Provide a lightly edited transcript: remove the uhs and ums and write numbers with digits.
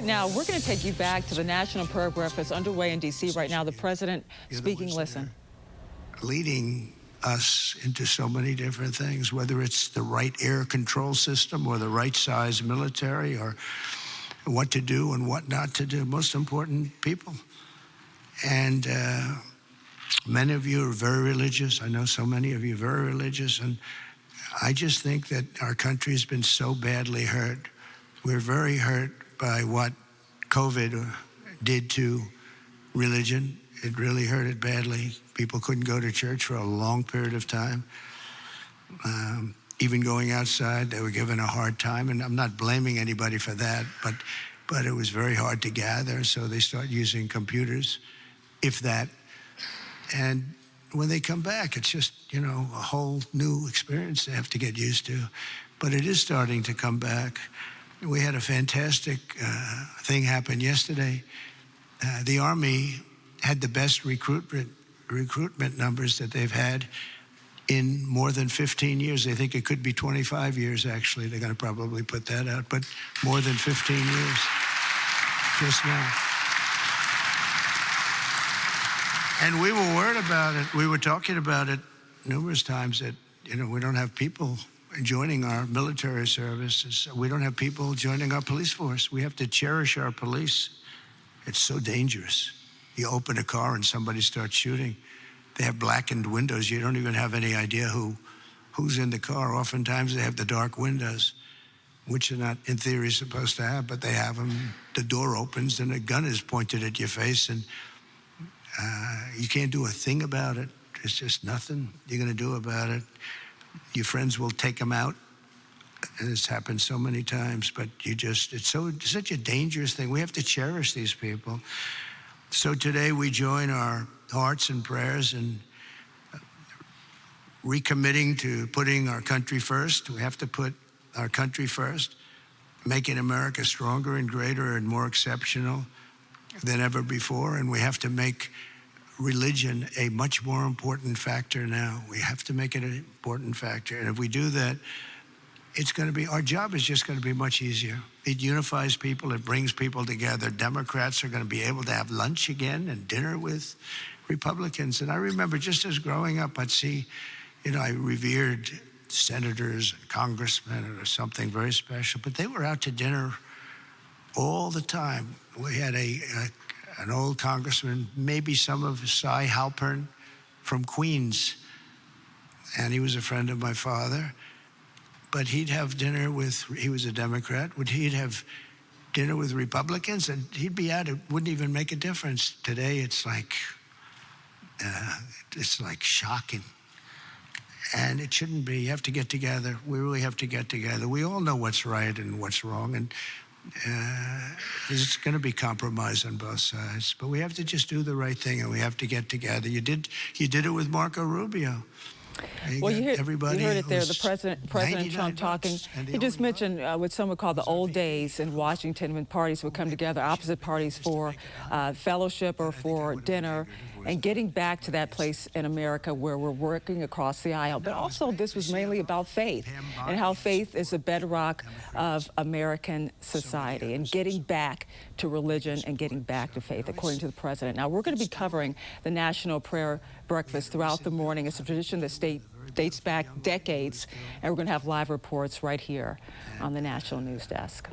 now, we're going to take you back to the National Prayer Breakfast underway in D.C. right now. The president speaking, listen. Leading us into so many different things, whether it's the right air control system or the right size military or what to do and what not to do. Most important, people. And many of you are very religious. I know so many of you are very religious. And I just think that our country has been so badly hurt. We're very hurt by what COVID did to religion. It really hurt it badly. People couldn't go to church for a long period of time. Even going outside, they were given a hard time. And I'm not blaming anybody for that, but it was very hard to gather. So they start using computers, if that. And when they come back, it's just, you know, a whole new experience they have to get used to. But it is starting to come back. We had a fantastic thing happen yesterday. The Army had the best recruitment numbers that they've had in more than 15 years. They think it could be 25 years, actually. They're going to probably put that out, but more than 15 years just now. And we were worried about it. We were talking about it numerous times that, you know, we don't have people joining our military services. We don't have people joining our police force. We have to cherish our police. It's so dangerous. You open a car and somebody starts shooting. They have blackened windows. You don't even have any idea who's in the car. Oftentimes they have the dark windows, which are not, in theory, supposed to have, but they have them. The door opens and a gun is pointed at your face, and you can't do a thing about it. It's just nothing you're going to do about it. Your friends will take them out. And it's happened so many times, but it's such a dangerous thing. We have to cherish these people. So today we join our hearts and prayers in recommitting to putting our country first. We have to put our country first, making America stronger and greater and more exceptional than ever before. And we have to make religion a much more important factor now. We have to make it an important factor. And if we do that, it's going to be, our job is just going to be much easier. It unifies people, it brings people together. Democrats are going to be able to have lunch again and dinner with Republicans. And I remember just as growing up, I'd see, you know, I revered senators and congressmen or something very special, but they were out to dinner all the time. We had an old congressman, maybe some of Cy Halpern from Queens, and he was a friend of my father. But he'd have dinner with, he was a Democrat, he'd have dinner with Republicans, and he'd be out, it wouldn't even make a difference. Today, it's like shocking. And it shouldn't be. You have to get together. We really have to get together. We all know what's right and what's wrong, and there's going to be compromise on both sides. But we have to just do the right thing, and we have to get together. You did it with Marco Rubio. Well, you heard it there, the President Trump talking. He just mentioned what some would call the old days in Washington when parties would come together, opposite parties for fellowship or for dinner, and getting back to that place in America where we're working across the aisle. But also this was mainly about faith and how faith is the bedrock of American society and getting back to religion and getting back to faith, according to the President. Now, we're going to be covering the National Prayer Breakfast throughout the morning. It's a tradition that dates back decades, and we're going to have live reports right here on the National News Desk.